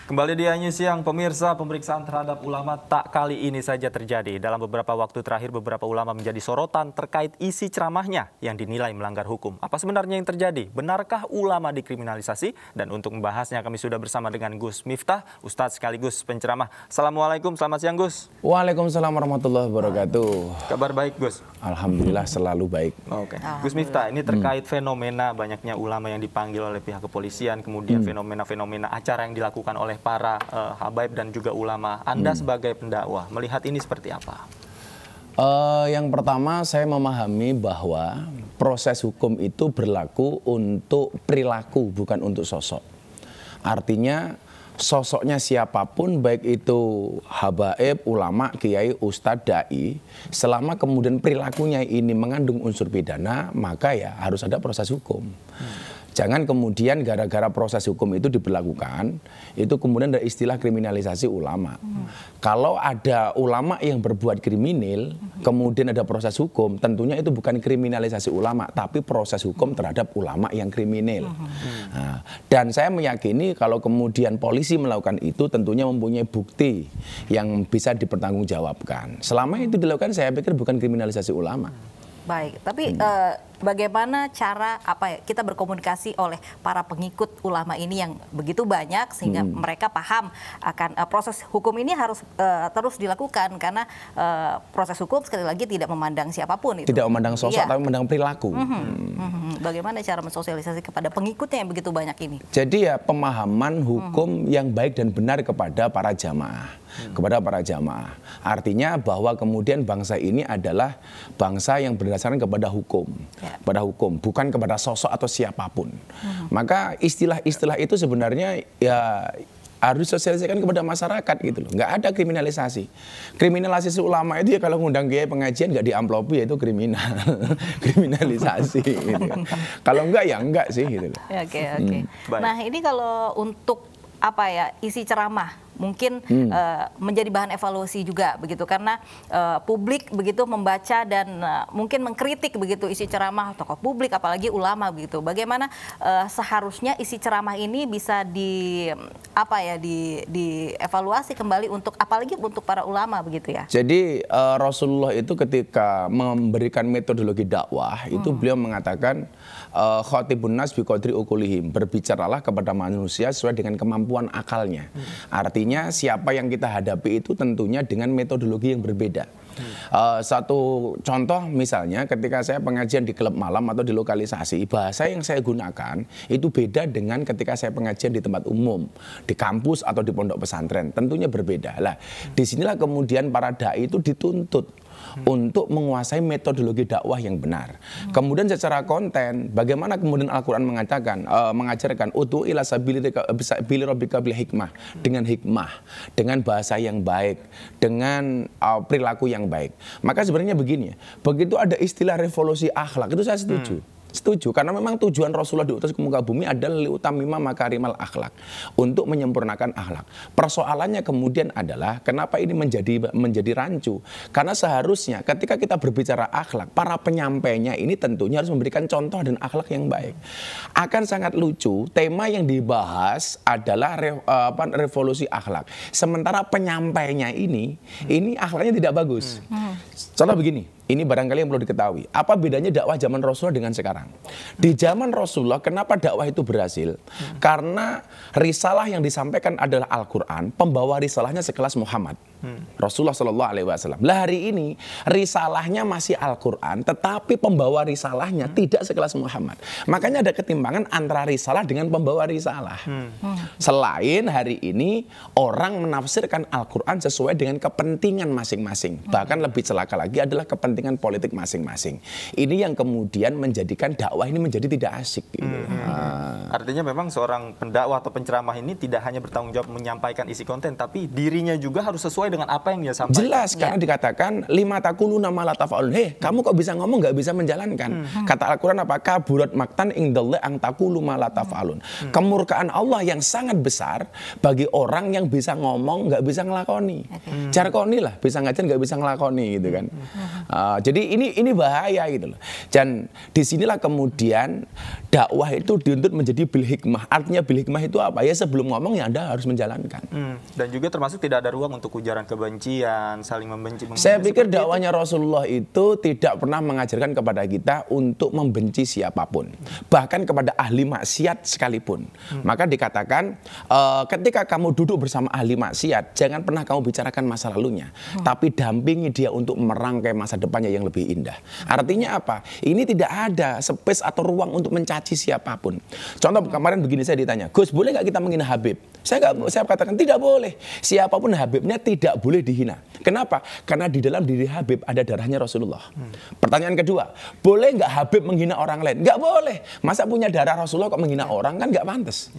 Kembali di Anju Siang, pemirsa, pemeriksaan terhadap ulama tak kali ini saja terjadi. Dalam beberapa waktu terakhir, beberapa ulama menjadi sorotan terkait isi ceramahnya yang dinilai melanggar hukum. Apa sebenarnya yang terjadi? Benarkah ulama dikriminalisasi? Dan untuk membahasnya kami sudah bersama dengan Gus Miftah, Ustadz sekaligus penceramah. Assalamualaikum, selamat siang Gus. Waalaikumsalam warahmatullahi wabarakatuh. Kabar baik Gus? Alhamdulillah selalu baik. Oke. Gus Miftah, ini terkait fenomena banyaknya ulama yang dipanggil oleh pihak kepolisian, kemudian fenomena-fenomena acara yang dilakukan oleh para habaib dan juga ulama. Anda sebagai pendakwah melihat ini seperti apa? Yang pertama saya memahami bahwa proses hukum itu berlaku untuk perilaku bukan untuk sosok. Artinya sosoknya siapapun, baik itu habaib, ulama, kiai, ustadz, dai, selama kemudian perilakunya ini mengandung unsur pidana, maka ya harus ada proses hukum. Jangan kemudian gara-gara proses hukum itu diberlakukan, itu kemudian ada istilah kriminalisasi ulama. Kalau ada ulama yang berbuat kriminal, kemudian ada proses hukum, tentunya itu bukan kriminalisasi ulama, tapi proses hukum terhadap ulama yang kriminal. Nah, dan saya meyakini kalau kemudian polisi melakukan itu, tentunya mempunyai bukti yang bisa dipertanggungjawabkan. Selama itu dilakukan, saya pikir bukan kriminalisasi ulama. Baik, tapi bagaimana cara kita berkomunikasi oleh para pengikut ulama ini yang begitu banyak sehingga mereka paham akan proses hukum ini harus terus dilakukan karena proses hukum sekali lagi tidak memandang siapapun itu. Tidak memandang sosok, tapi memandang perilaku. Bagaimana cara mensosialisasi kepada pengikutnya yang begitu banyak ini? Jadi ya pemahaman hukum yang baik dan benar kepada para jamaah. Artinya bahwa kemudian bangsa ini adalah bangsa yang berdasarkan kepada hukum, bukan kepada sosok atau siapapun. Maka istilah-istilah itu sebenarnya ya harus disosialisasikan kepada masyarakat gitu loh. Nggak ada kriminalisasi. Kriminalisasi ulama itu ya kalau ngundang kiai pengajian nggak diamplopi ya itu kriminal. Kriminalisasi gitu. Kalau enggak ya enggak sih gitu loh. Oke. Nah, ini kalau untuk isi ceramah mungkin menjadi bahan evaluasi juga begitu karena publik begitu membaca dan mungkin mengkritik begitu isi ceramah tokoh publik apalagi ulama begitu. Bagaimana seharusnya isi ceramah ini bisa dievaluasi kembali untuk apalagi untuk para ulama begitu ya. Jadi Rasulullah itu ketika memberikan metodologi dakwah itu beliau mengatakan khatibun nas biqadri uqulihim, berbicaralah kepada manusia sesuai dengan kemampuan akalnya. Artinya siapa yang kita hadapi itu tentunya dengan metodologi yang berbeda. Satu contoh misalnya ketika saya pengajian di klub malam atau di lokalisasi, bahasa yang saya gunakan itu beda dengan ketika saya pengajian di tempat umum, di kampus atau di pondok pesantren, tentunya berbeda. Lah, disinilah kemudian para dai itu dituntut untuk menguasai metodologi dakwah yang benar. Kemudian secara konten, bagaimana kemudian Al-Quran mengajarkan ud'u ila sabili rabbika bil hikmah, dengan hikmah, dengan bahasa yang baik, dengan perilaku yang baik. Maka sebenarnya begini ya, begitu ada istilah revolusi akhlak, itu saya setuju, karena memang tujuan Rasulullah diutus ke muka bumi adalah liutamima makarimal akhlak, untuk menyempurnakan akhlak. Persoalannya kemudian adalah kenapa ini menjadi rancu? Karena seharusnya ketika kita berbicara akhlak, para penyampainya ini tentunya harus memberikan contoh dan akhlak yang baik. Akan sangat lucu, tema yang dibahas adalah revolusi akhlak, sementara penyampainya ini akhlaknya tidak bagus. Contoh begini, ini barangkali yang perlu diketahui. Apa bedanya dakwah zaman Rasulullah dengan sekarang? Di zaman Rasulullah, kenapa dakwah itu berhasil? Karena risalah yang disampaikan adalah Al-Quran, pembawa risalahnya sekelas Muhammad. Rasulullah SAW. Lah hari ini, risalahnya masih Al-Quran, tetapi pembawa risalahnya tidak sekelas Muhammad. Makanya ada ketimbangan antara risalah dengan pembawa risalah. Selain hari ini, orang menafsirkan Al-Quran sesuai dengan kepentingan masing-masing. Bahkan lebih celaka lagi adalah kepentingan politik masing-masing. Ini yang kemudian menjadikan dakwah ini menjadi tidak asik. Gitu. Artinya memang seorang pendakwah atau penceramah ini tidak hanya bertanggung jawab menyampaikan isi konten, tapi dirinya juga harus sesuai dengan apa yang dia sampaikan. Jelas, karena dikatakan lima taquluna ma la taf'alun. Kamu kok bisa ngomong nggak bisa menjalankan? Kata Al-Quran apa? Kaburat maktan indallahi ang taqulu ma la taf'alun. Kemurkaan Allah yang sangat besar bagi orang yang bisa ngomong nggak bisa ngelakoni. Jarkoni lah, bisa ngajar nggak bisa ngelakoni gitu kan. Jadi ini bahaya gitu loh. Dan disinilah kemudian dakwah itu dituntut menjadi bil hikmah. Artinya bil hikmah itu apa? Ya sebelum ngomong ya Anda harus menjalankan. Dan juga termasuk tidak ada ruang untuk ujaran kebencian, saling membenci. Saya pikir dakwahnya Rasulullah itu tidak pernah mengajarkan kepada kita untuk membenci siapapun. Bahkan kepada ahli maksiat sekalipun. Maka dikatakan ketika kamu duduk bersama ahli maksiat, jangan pernah kamu bicarakan masa lalunya. Tapi dampingi dia untuk merangkai masa depannya yang lebih indah. Artinya apa? Ini tidak ada space atau ruang untuk mencaci siapapun. Contoh kemarin begini, saya ditanya, Gus, boleh nggak kita menghina Habib? Saya katakan tidak boleh. Siapapun Habibnya tidak boleh dihina. Kenapa? Karena di dalam diri Habib ada darahnya Rasulullah. Pertanyaan kedua, boleh nggak Habib menghina orang lain? Nggak boleh. Masa punya darah Rasulullah kok menghina orang, kan nggak pantas.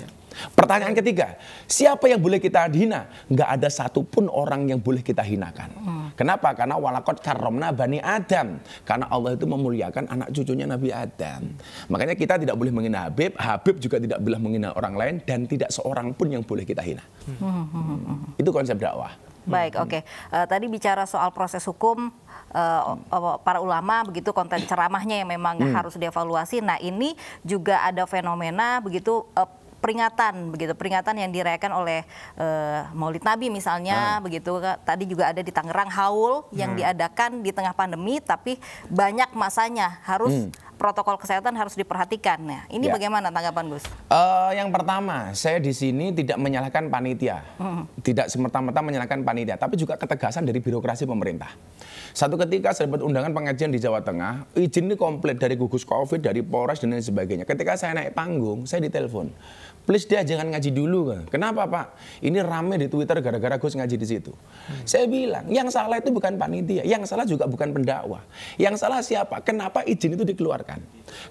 Pertanyaan ketiga, siapa yang boleh kita hina? Nggak ada satupun orang yang boleh kita hinakan. Kenapa? Karena walaqad karramna bani Adam. Karena Allah itu memuliakan anak cucunya Nabi Adam. Makanya kita tidak boleh menghina Habib, Habib juga tidak boleh menghina orang lain, dan tidak seorang pun yang boleh kita hina. Itu konsep dakwah. Baik, oke. Tadi bicara soal proses hukum, para ulama begitu, konten ceramahnya yang memang harus dievaluasi. Nah, ini juga ada fenomena begitu, peringatan yang dirayakan oleh Maulid Nabi misalnya, begitu. Tadi juga ada di Tangerang haul yang diadakan di tengah pandemi, tapi banyak masanya harus protokol kesehatan harus diperhatikan. Nah, ini bagaimana tanggapan Gus? Yang pertama, saya di sini tidak menyalahkan panitia, tidak semerta-merta menyalahkan panitia, tapi juga ketegasan dari birokrasi pemerintah. Satu ketika saya dapat undangan pengajian di Jawa Tengah, izin ini komplit dari gugus Covid, dari Polres dan lain sebagainya. Ketika saya naik panggung, saya ditelepon, please dia jangan ngaji dulu. Kenapa Pak? Ini rame di Twitter gara-gara Gus ngaji di situ. Saya bilang, yang salah itu bukan panitia, yang salah juga bukan pendakwah. Yang salah siapa? Kenapa izin itu dikeluarkan?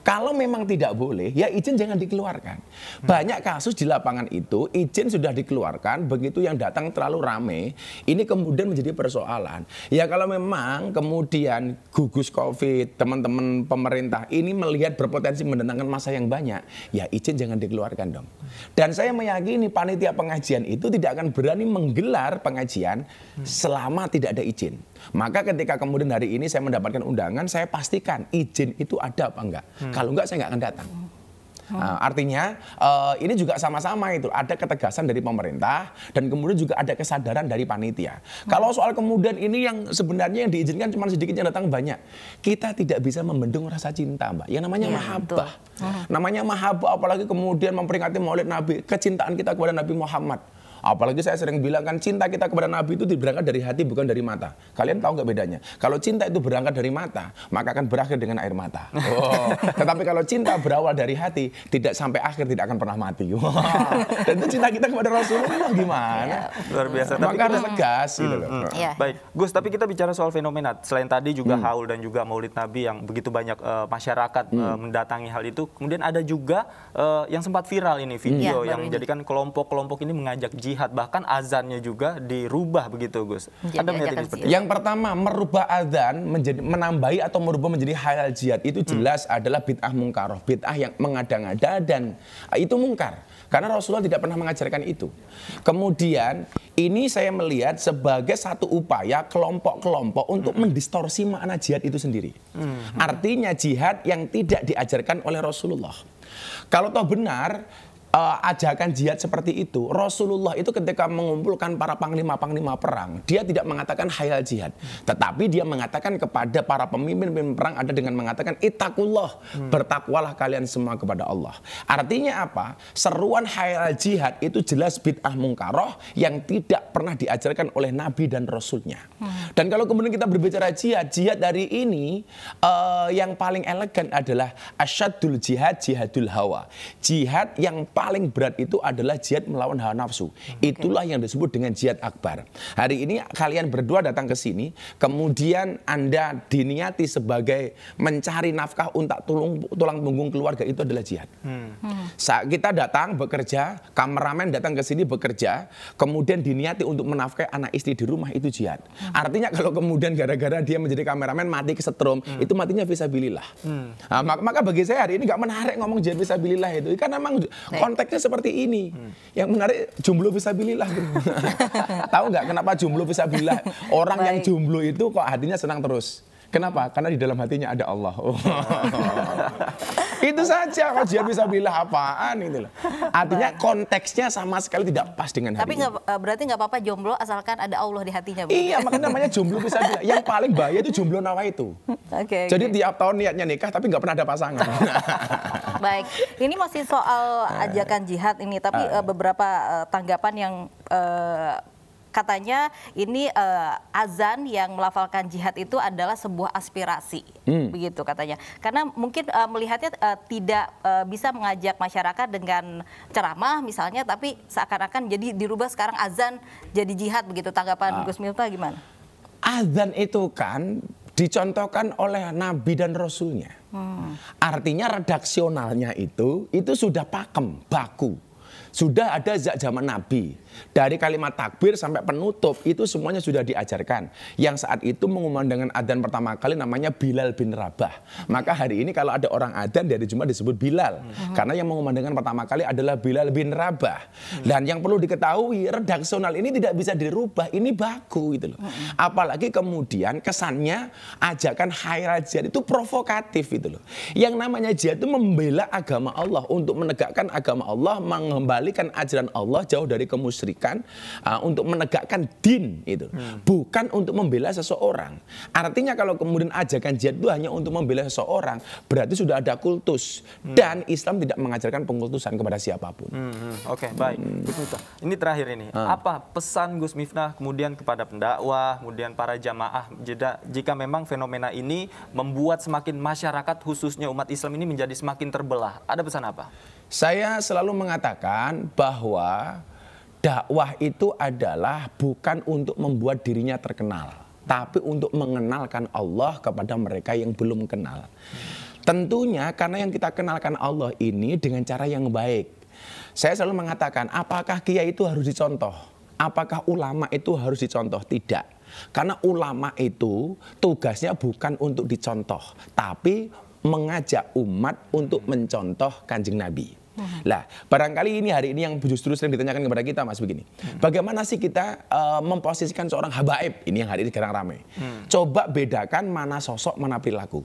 Kalau memang tidak boleh, ya izin jangan dikeluarkan. Banyak kasus di lapangan itu, izin sudah dikeluarkan, begitu yang datang terlalu rame, ini kemudian menjadi persoalan. Ya kalau memang kemudian gugus Covid, teman-teman pemerintah ini melihat berpotensi mendatangkan masa yang banyak, ya izin jangan dikeluarkan dong. Dan saya meyakini panitia pengajian itu tidak akan berani menggelar pengajian selama tidak ada izin. Maka ketika kemudian hari ini saya mendapatkan undangan, saya pastikan izin itu ada apa enggak. Kalau enggak, saya enggak akan datang. Artinya ini juga sama-sama itu ada ketegasan dari pemerintah dan kemudian juga ada kesadaran dari panitia. Kalau soal kemudian ini yang sebenarnya yang diizinkan cuma sedikit, yang datang banyak, kita tidak bisa membendung rasa cinta, Mbak. Yang namanya mahabbah. Namanya mahabbah, apalagi kemudian memperingati Maulid Nabi, kecintaan kita kepada Nabi Muhammad. Apalagi saya sering bilang kan, cinta kita kepada Nabi itu berangkat dari hati, bukan dari mata. Kalian tahu nggak bedanya? Kalau cinta itu berangkat dari mata, maka akan berakhir dengan air mata. Tetapi kalau cinta berawal dari hati, tidak sampai akhir, tidak akan pernah mati. Dan itu cinta kita kepada Rasulullah gimana? Luar biasa. Maka harus tegas gitu loh. Baik, Gus, tapi kita bicara soal fenomena. Selain tadi juga haul dan juga Maulid Nabi yang begitu banyak masyarakat mendatangi hal itu. Kemudian ada juga yang sempat viral ini video yang menjadikan kelompok-kelompok ini mengajak jihad, bahkan azannya juga dirubah begitu, Gus. Anda melihat ini seperti itu? Yang pertama, merubah azan menjadi menambahi atau merubah menjadi halal jihad itu jelas adalah bid'ah mungkaroh, bid'ah yang mengada-ngada, dan itu mungkar. Karena Rasulullah tidak pernah mengajarkan itu. Kemudian ini saya melihat sebagai satu upaya kelompok-kelompok untuk mendistorsi makna jihad itu sendiri. Artinya jihad yang tidak diajarkan oleh Rasulullah. Kalau toh benar ajakan jihad seperti itu, Rasulullah itu ketika mengumpulkan para panglima-panglima perang, dia tidak mengatakan hayal jihad, tetapi dia mengatakan kepada para pemimpin perang ada dengan mengatakan ittaqullah, bertakwalah kalian semua kepada Allah. Artinya apa? Seruan hayal jihad itu jelas bid'ah mungkaroh yang tidak pernah diajarkan oleh Nabi dan Rasulnya. Dan kalau kemudian kita berbicara jihad, jihad hari ini yang paling elegan adalah asyadul jihad, jihadul hawa. Jihad yang paling berat itu adalah jihad melawan hawa nafsu. Itulah yang disebut dengan jihad akbar. Hari ini kalian berdua datang ke sini, kemudian Anda diniati sebagai mencari nafkah untuk tulang punggung keluarga, itu adalah jihad. Saat kita datang bekerja, kameramen datang ke sini bekerja, kemudian diniati untuk menafkahi anak istri di rumah, itu jihad. Artinya kalau kemudian gara-gara dia menjadi kameramen mati kesetrum, itu matinya fisabilillah. Maka bagi saya hari ini nggak menarik ngomong jihad fisabilillah itu, karena memang konteksnya seperti ini. Yang menarik jomblo fisabilillah. Tahu nggak kenapa jomblo fisabilillah? Orang yang jomblo itu kok hatinya senang terus. Kenapa? Karena di dalam hatinya ada Allah. Itu saja, Mas Jihan bisa bilang apaan itu loh. Artinya konteksnya sama sekali tidak pas dengan hari Tapi berarti nggak apa-apa jomblo asalkan ada Allah di hatinya. Iya, makanya namanya jomblo bisa bilang. Yang paling bahaya itu jomblo nawa itu. Jadi tiap tahun niatnya nikah tapi nggak pernah ada pasangan. Baik, ini masih soal ajakan jihad ini, tapi beberapa tanggapan yang katanya ini azan yang melafalkan jihad itu adalah sebuah aspirasi, begitu katanya. Karena mungkin melihatnya tidak bisa mengajak masyarakat dengan ceramah misalnya, tapi seakan-akan jadi dirubah sekarang azan jadi jihad begitu. Tanggapan Gus Miftah gimana? Azan itu kan dicontohkan oleh Nabi dan Rasulnya. Artinya redaksionalnya itu sudah pakem, baku. Sudah ada sejak zaman Nabi. Dari kalimat takbir sampai penutup itu semuanya sudah diajarkan. Yang saat itu mengumandangkan adzan pertama kali namanya Bilal bin Rabah. Maka hari ini kalau ada orang adzan dari Jumat disebut Bilal. Karena yang mengumandangkan pertama kali adalah Bilal bin Rabah. Dan yang perlu diketahui redaksional ini tidak bisa dirubah. Ini baku gitu loh. Apalagi kemudian kesannya ajakan khairal jihad itu provokatif gitu loh. Yang namanya jihad itu membela agama Allah. Untuk menegakkan agama Allah, mengembalikan ajaran Allah jauh dari kemusyrikan. Untuk menegakkan din itu, bukan untuk membela seseorang. Artinya kalau kemudian ajakan jihad itu hanya untuk membela seseorang, berarti sudah ada kultus dan Islam tidak mengajarkan pengkultusan kepada siapapun. Oke, baik. Gus Miftah, ini terakhir ini, apa pesan Gus Miftah kemudian kepada pendakwah, kemudian para jamaah jika memang fenomena ini membuat semakin masyarakat khususnya umat Islam ini menjadi semakin terbelah? Ada pesan apa? Saya selalu mengatakan bahwa dakwah itu adalah bukan untuk membuat dirinya terkenal, tapi untuk mengenalkan Allah kepada mereka yang belum kenal. Tentunya karena yang kita kenalkan Allah ini dengan cara yang baik. Saya selalu mengatakan, apakah kiai itu harus dicontoh? Apakah ulama itu harus dicontoh? Tidak. Karena ulama itu tugasnya bukan untuk dicontoh, tapi mengajak umat untuk mencontoh Kanjeng Nabi. Lah, barangkali ini hari ini yang justru sering ditanyakan kepada kita, Mas, begini. Bagaimana sih kita memposisikan seorang habaib? Ini yang hari ini sekarang ramai. Coba bedakan mana sosok, mana perilaku.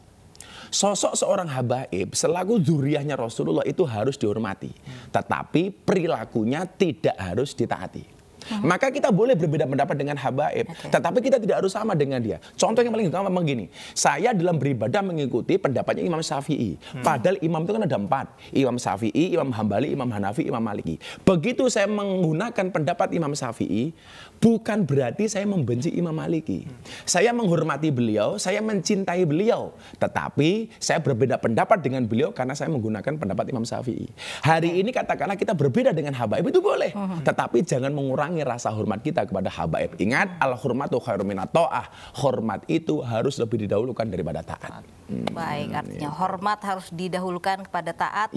Sosok seorang habaib selaku dzurriyyahnya Rasulullah itu harus dihormati. Tetapi perilakunya tidak harus ditaati. Maka kita boleh berbeda pendapat dengan habaib, tetapi kita tidak harus sama dengan dia. Contoh yang paling gampang begini, saya dalam beribadah mengikuti pendapatnya Imam Syafi'i. Padahal imam itu kan ada 4, Imam Syafi'i, Imam Hambali, Imam Hanafi, Imam Maliki. Begitu saya menggunakan pendapat Imam Syafi'i, bukan berarti saya membenci Imam Maliki. Saya menghormati beliau, saya mencintai beliau, tetapi saya berbeda pendapat dengan beliau karena saya menggunakan pendapat Imam Syafi'i. Hari ini katakanlah kita berbeda dengan habaib, itu boleh, tetapi jangan mengurangi rasa hormat kita kepada habaib. Ingat, al-hurmatu khairum minat ta'ah. Hormat itu harus lebih didahulukan daripada taat. Baik, artinya hormat harus didahulukan kepada taat.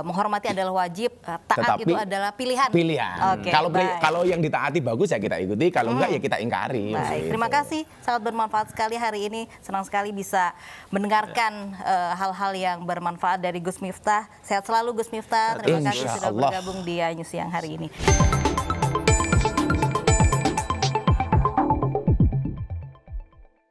Menghormati adalah wajib, taat itu adalah pilihan. Kalau yang ditaati bagus ya kita ikuti, kalau enggak ya kita ingkari. Baik, terima kasih, sangat bermanfaat sekali hari ini. Senang sekali bisa mendengarkan hal-hal yang bermanfaat dari Gus Miftah. Sehat selalu Gus Miftah. Terima kasih sudah bergabung di iNews Siang hari ini.